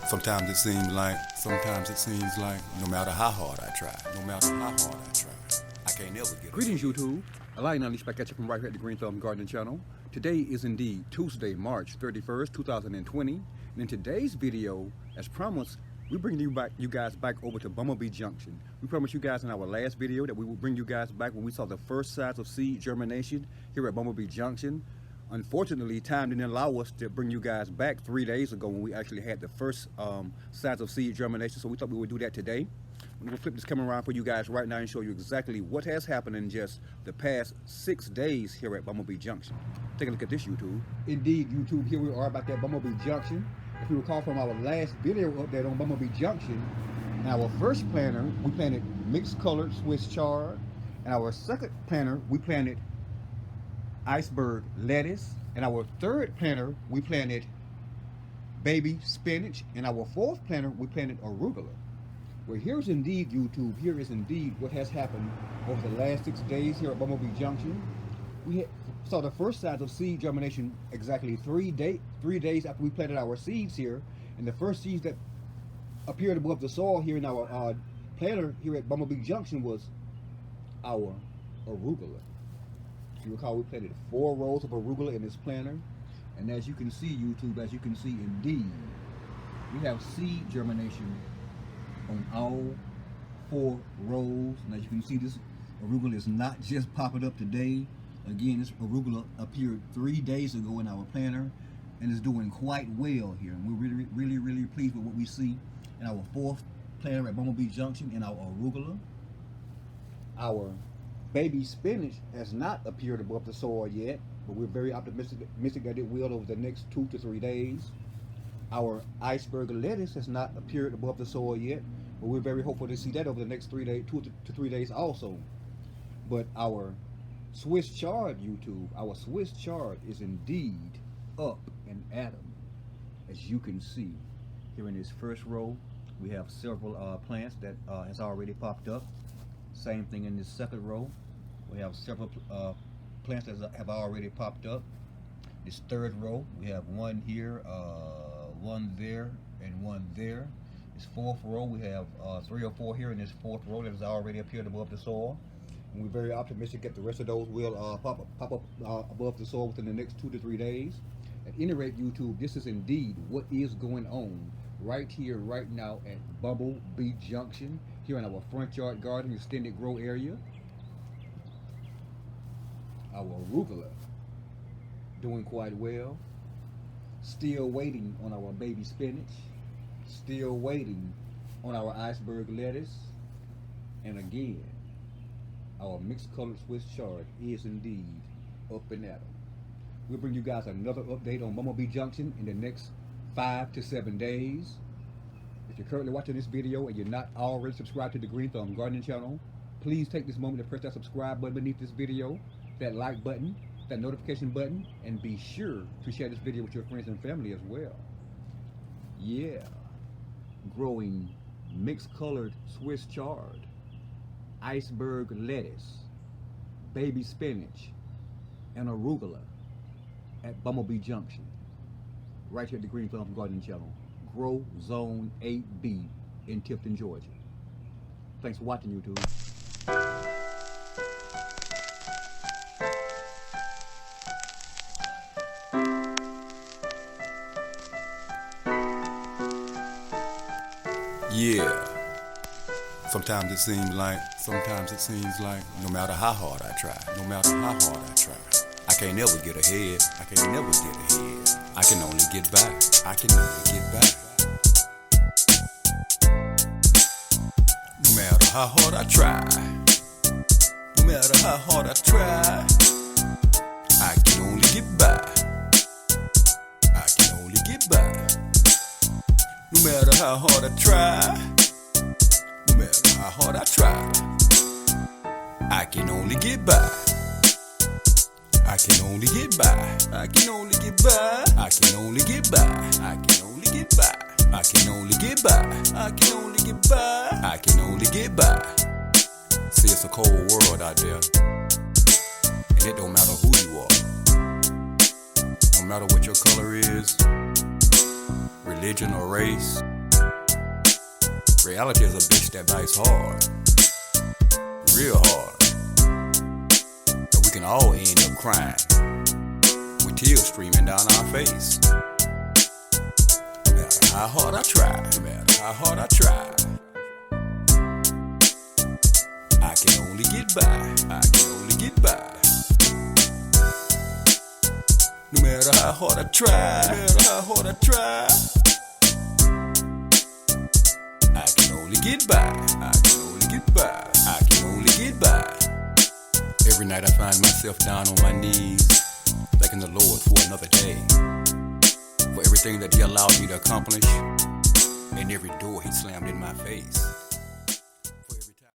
Sometimes it seems like, no matter how hard I try, I can't ever get it. Greetings, YouTube. Allowing unleashed back at you from right here at the Green Thumb Gardening Channel. Today is indeed Tuesday, March 31st, 2020. And in today's video, as promised, we bring you guys back over to BumbleBee Junction. We promised you guys in our last video that we would bring you guys back when we saw the first signs of seed germination here at BumbleBee Junction. Unfortunately, time didn't allow us to bring you guys back 3 days ago when we actually had the first signs of seed germination, so we thought we would do that today. We'll flip this camera around for you guys right now and show you exactly what has happened in just the past 6 days here at BumbleBee Junction. Take a look at this, YouTube. Indeed, YouTube, here we are back at BumbleBee Junction. If you recall from our last video update on BumbleBee Junction, in our first planter, we planted mixed colored Swiss chard. In our second planter, we planted iceberg lettuce. In our third planter, we planted baby spinach. In our fourth planter, we planted arugula. Well, here's indeed, YouTube, here is indeed what has happened over the last 6 days here at BumbleBee Junction. We saw the first signs of seed germination exactly 3 days after we planted our seeds here. And the first seeds that appeared above the soil here in our planter here at BumbleBee Junction was our arugula. If you recall, we planted 4 rows of arugula in this planter. And as you can see, YouTube, as you can see, indeed, we have seed germination on all 4 rows. And as you can see, this arugula is not just popping up today. Again, this arugula appeared 3 days ago in our planter and is doing quite well here. And we're really pleased with what we see in our 4th planter at BumbleBee Junction in our arugula. Our baby spinach has not appeared above the soil yet, but we're very optimistic that it will over the next 2 to 3 days. Our iceberg lettuce has not appeared above the soil yet, but we're very hopeful to see that over the next 3 days, 2 to 3 days also. But our Swiss chard, YouTube, our Swiss chard is indeed up and at 'em. As you can see here in this first row, we have several plants that has already popped up. Same thing in this second row, we have several plants that have already popped up. This third row, we have one here, one there, and one there. This fourth row, we have 3 or 4 here in this fourth row that has already appeared above the soil. And we're very optimistic that the rest of those will pop up above the soil within the next 2 to 3 days. At any rate, YouTube, this is indeed what is going on right here, right now at BumbleBee Junction, here in our front yard garden extended grow area. Our arugula doing quite well. Still waiting on our baby spinach. Still waiting on our iceberg lettuce. And again, our mixed colored Swiss chard is indeed up and at 'em. We'll bring you guys another update on BumbleBee Junction in the next 5 to 7 days. If you're currently watching this video and you're not already subscribed to the Green Thumb Gardening Channel, please take this moment to press that subscribe button beneath this video, that like button, that notification button, and be sure to share this video with your friends and family as well. Yeah, growing mixed colored Swiss chard, iceberg lettuce, baby spinach, and arugula at BumbleBee Junction, right here at the Green Thumb Gardening Channel, Grow Zone 8B in Tifton, Georgia. Thanks for watching, YouTube. Yeah. Sometimes it seems like, no matter how hard I try, I can't never get ahead. I can only get by. No matter how hard I try, I can only get by. No matter how hard I try, I can only get by. See, it's a cold world out there, and it don't matter who you are. No matter what your color is, religion or race, Reality is a bitch that bites hard, real hard, and we can all end up crying with tears streaming down our face. No matter how hard I try, no matter how hard I try, I can only get by, I can only get by. No matter how hard I try, no matter how hard I try, I can only get by, I can only get by, I can only get by. Every night I find myself down on my knees, thanking the Lord for another day, for everything that He allowed me to accomplish, and every door He slammed in my face.